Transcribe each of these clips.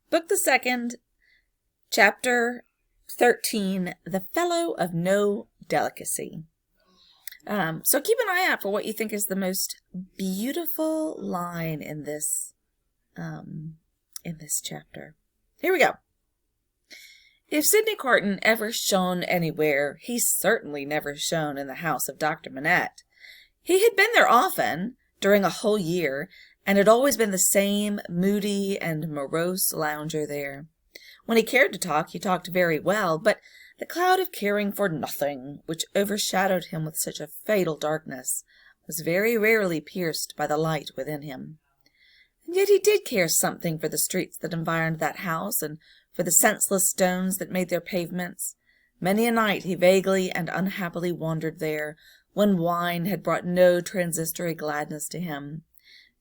Book the Second, Chapter 13, The Fellow of No Delicacy. So keep an eye out for what you think is the most beautiful line in this chapter. Here we go. If Sidney Carton ever shone anywhere, he certainly never shone in the house of Dr. Manette. He had been there often, during a whole year, and had always been the same moody and morose lounger there. When he cared to talk, he talked very well, but the cloud of caring for nothing, which overshadowed him with such a fatal darkness, was very rarely pierced by the light within him. And yet he did care something for the streets that environed that house, and for the senseless stones that made their pavements. Many a night he vaguely and unhappily wandered there, when wine had brought no transitory gladness to him.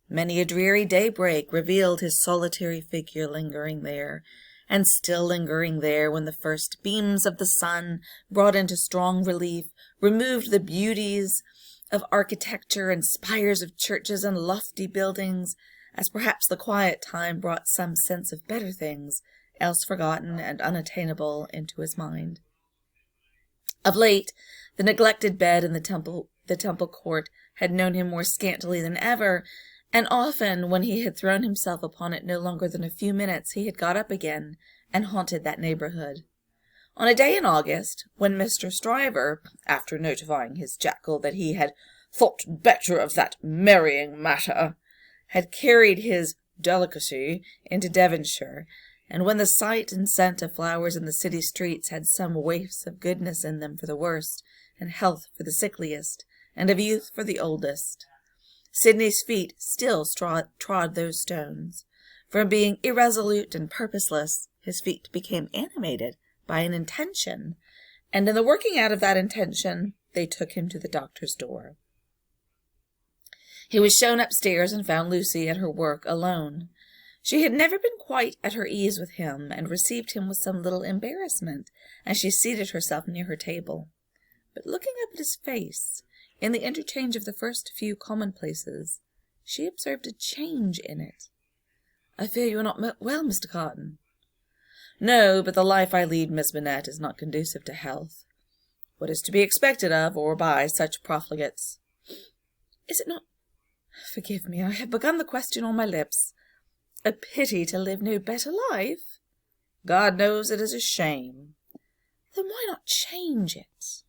Many a dreary daybreak revealed his solitary figure lingering there, and still lingering there when the first beams of the sun, brought into strong relief, removed the beauties of architecture and spires of churches and lofty buildings, as perhaps the quiet time brought some sense of better things, else forgotten and unattainable, into his mind. Of late, the neglected bed in the temple court had known him more scantily than ever, and often, when he had thrown himself upon it no longer than a few minutes, he had got up again and haunted that neighborhood. On a day in August, when Mr. Stryver, after notifying his jackal that he had thought better of that marrying matter, had carried his Delicacy into Devonshire, and when the sight and scent of flowers in the city streets had some waifs of goodness in them for the worst, and health for the sickliest, and of youth for the oldest, Sidney's feet still trod those stones. From being irresolute and purposeless, his feet became animated by an intention, and in the working out of that intention, they took him to the doctor's door. He was shown upstairs and found Lucy at her work alone. She had never been quite at her ease with him, and received him with some little embarrassment as she seated herself near her table. But looking up at his face, in the interchange of the first few commonplaces, she observed a change in it. "I fear you are not well, Mr. Carton." "No, but the life I lead, Miss Manette, is not conducive to health. What is to be expected of or by such profligates?" "Is it not— Forgive me, I have begun the question on my lips— a pity to live no better life?" "God knows it is a shame." "Then why not change it?"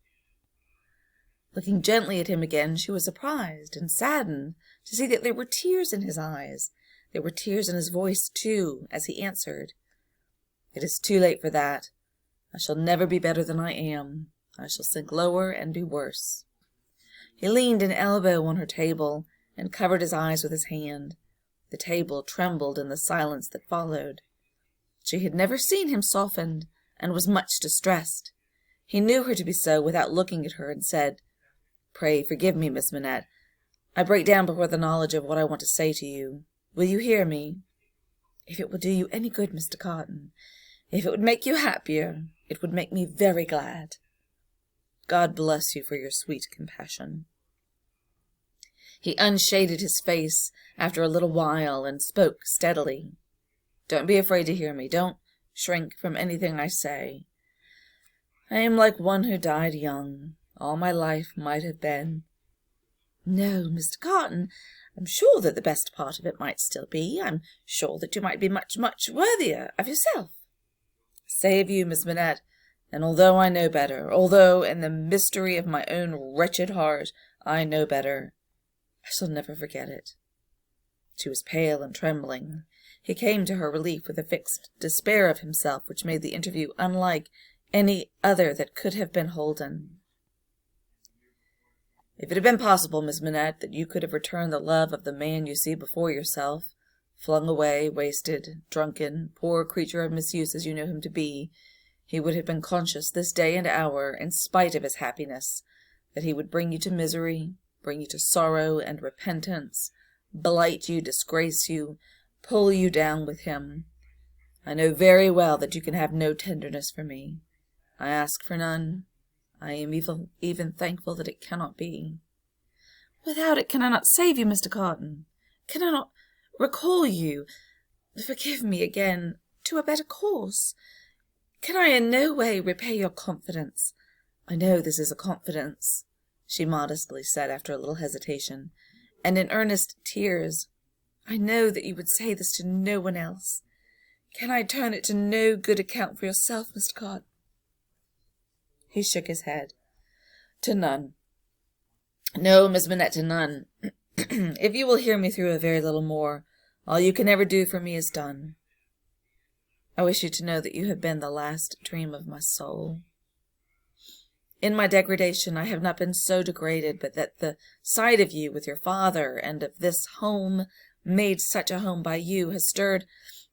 Looking gently at him again, she was surprised and saddened to see that there were tears in his eyes. There were tears in his voice, too, as he answered, "It is too late for that. I shall never be better than I am. I shall sink lower and be worse." He leaned an elbow on her table and covered his eyes with his hand. The table trembled in the silence that followed. She had never seen him softened, and was much distressed. He knew her to be so without looking at her, and said, "Pray forgive me, Miss Manette. I break down before the knowledge of what I want to say to you. Will you hear me?" "If it will do you any good, Mr. Carton. If it would make you happier, it would make me very glad." "God bless you for your sweet compassion." He unshaded his face after a little while, and spoke steadily. "Don't be afraid to hear me. Don't shrink from anything I say. I am like one who died young. All my life might have been—" "No, Mr. Carton, I'm sure that the best part of it might still be. I'm sure that you might be much, much worthier of yourself." "Say of you, Miss Manette, and although I know better, although in the mystery of my own wretched heart I know better, I shall never forget it." She was pale and trembling. He came to her relief with a fixed despair of himself which made the interview unlike any other that could have been holden. "If it had been possible, Miss Manette, that you could have returned the love of the man you see before yourself, flung away, wasted, drunken, poor creature of misuse as you know him to be, he would have been conscious this day and hour, in spite of his happiness, that he would bring you to misery, bring you to sorrow and repentance, blight you, disgrace you, pull you down with him. I know very well that you can have no tenderness for me. I ask for none. I am even thankful that it cannot be." "Without it, can I not save you, Mr. Carton? Can I not recall you? Forgive me again. to a better course. Can I in no way repay your confidence? I know this is a confidence, she modestly said after a little hesitation, and in earnest tears. I know that you would say this to no one else. Can I turn it to no good account for yourself, Mr. Carton? He shook his head. To none. No, Miss Manette, to none. If you will hear me through a very little more, all you can ever do for me is done. I wish you to know that you have been the last dream of my soul. In my degradation I have not been so degraded, but that the sight of you with your father, and of this home, made such a home by you, has stirred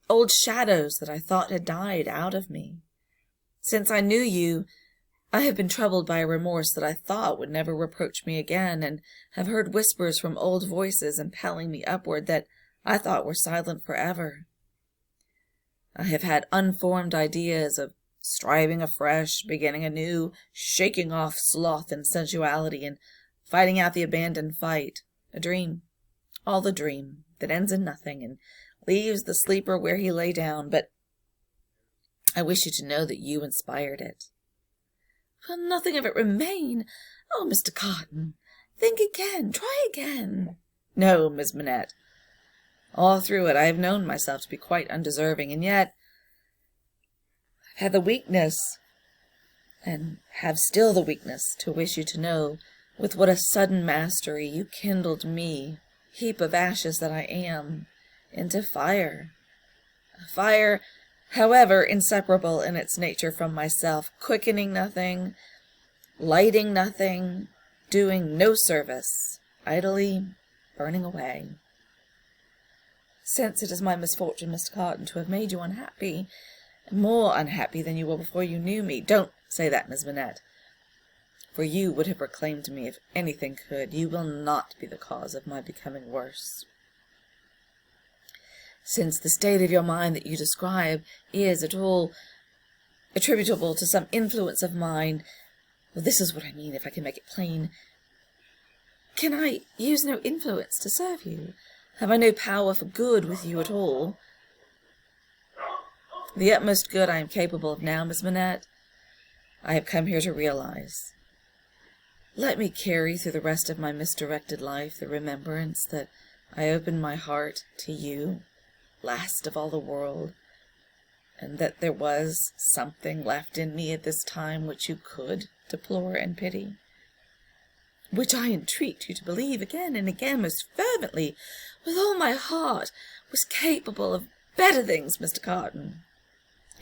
old shadows that I thought had died out of me. Since I knew you, I have been troubled by a remorse that I thought would never reproach me again, and have heard whispers from old voices impelling me upward that I thought were silent forever. I have had unformed ideas of striving afresh, beginning anew, shaking off sloth and sensuality, and fighting out the abandoned fight. A dream, all a dream, that ends in nothing, and leaves the sleeper where he lay down, but I wish you to know that you inspired it. Will nothing of it remain? Oh, Mr. Carton, think again, try again. No, Miss Manette. All through it I have known myself to be quite undeserving, and yet I've had the weakness, and have still the weakness, to wish you to know with what a sudden mastery you kindled me, heap of ashes that I am, into fire. A fire, however inseparable in its nature from myself, quickening nothing, lighting nothing, doing no service, idly burning away. Since it is my misfortune, Mr. Carton, to have made you unhappy, more unhappy than you were before you knew me. Don't say that, Miss Manette, for you would have reclaimed me if anything could. You will not be the cause of my becoming worse. Since the state of your mind that you describe is at all attributable to some influence of mine, well, this is what I mean, if I can make it plain. Can I use no influence to serve you? Have I no power for good with you at all? The utmost good I am capable of now, Miss Manette, I have come here to realize. Let me carry through the rest of my misdirected life the remembrance that I opened my heart to you, last of all the world, and that there was something left in me at this time which you could deplore and pity, which I entreat you to believe again and again most fervently, with all my heart, was capable of better things, Mr. Carton.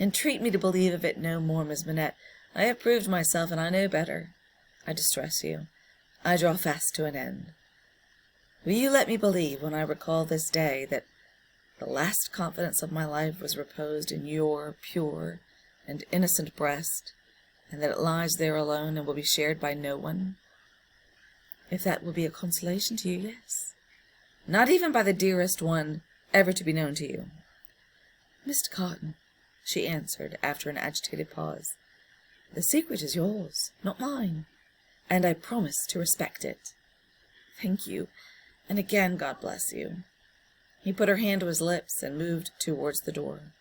Entreat me to believe of it no more, Miss Manette. I have proved myself, and I know better. I distress you. I draw fast to an end. Will you let me believe, when I recall this day, that the last confidence of my life was reposed in your pure and innocent breast, and that it lies there alone and will be shared by no one? If that will be a consolation to you, yes. Not even by the dearest one ever to be known to you. Mr. Carton, she answered, after an agitated pause, the secret is yours, not mine, and I promise to respect it. Thank you, and again God bless you. He put her hand to his lips and moved towards the door.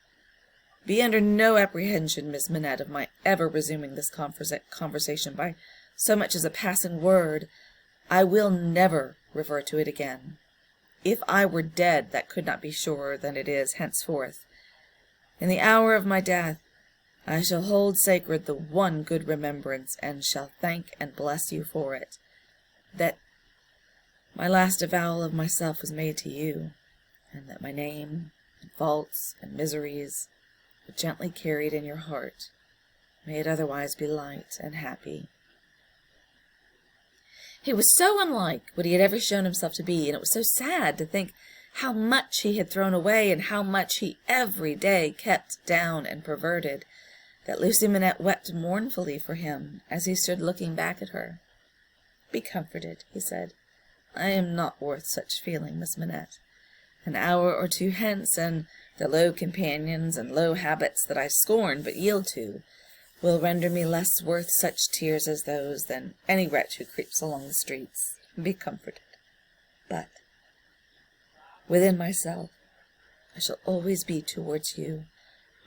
Be under no apprehension, Miss Manette, of my ever resuming this conversation by so much as a passing word. I will never revert to it again. If I were dead, that could not be surer than it is henceforth. In the hour of my death, I shall hold sacred the one good remembrance, and shall thank and bless you for it, that my last avowal of myself was made to you, and that my name, and faults, and miseries were gently carried in your heart, may it otherwise be light and happy. He was so unlike what he had ever shown himself to be, and it was so sad to think how much he had thrown away, and how much he every day kept down and perverted, that Lucy Manette wept mournfully for him as he stood looking back at her. Be comforted, he said. I am not worth such feeling, Miss Manette. An hour or two hence, and the low companions and low habits that I scorn but yield to will render me less worth such tears as those than any wretch who creeps along the streets. Be comforted. But within myself I shall always be towards you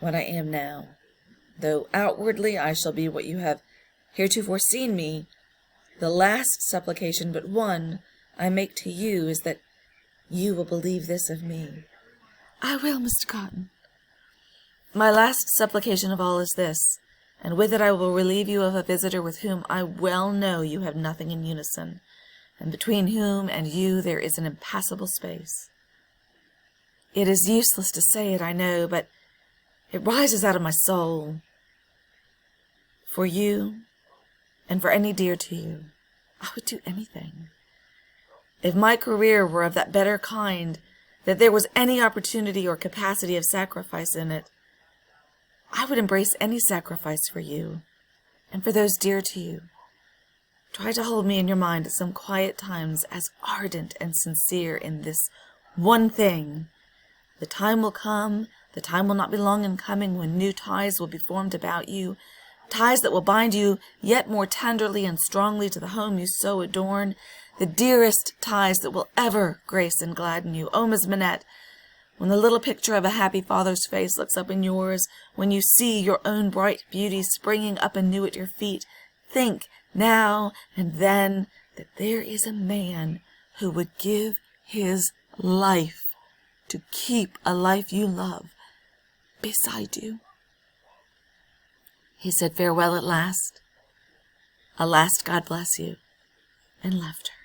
what I am now, though outwardly I shall be what you have heretofore seen me. The last supplication but one I make to you is that you will believe this of me." "I will, Mr. Cotton." "My last supplication of all is this, and with it I will relieve you of a visitor with whom I well know you have nothing in unison, and between whom and you there is an impassable space. It is useless to say it, I know, but it rises out of my soul. For you, and for any dear to you, I would do anything. If my career were of that better kind, that there was any opportunity or capacity of sacrifice in it, I would embrace any sacrifice for you, and for those dear to you. Try to hold me in your mind at some quiet times as ardent and sincere in this one thing. The time will come, the time will not be long in coming, when new ties will be formed about you, ties that will bind you yet more tenderly and strongly to the home you so adorn, the dearest ties that will ever grace and gladden you. Oh, Miss Manette, when the little picture of a happy father's face looks up in yours, when you see your own bright beauty springing up anew at your feet, think now and then that there is a man who would give his life to keep a life you love beside you." He said farewell at last, a last God bless you, and left her.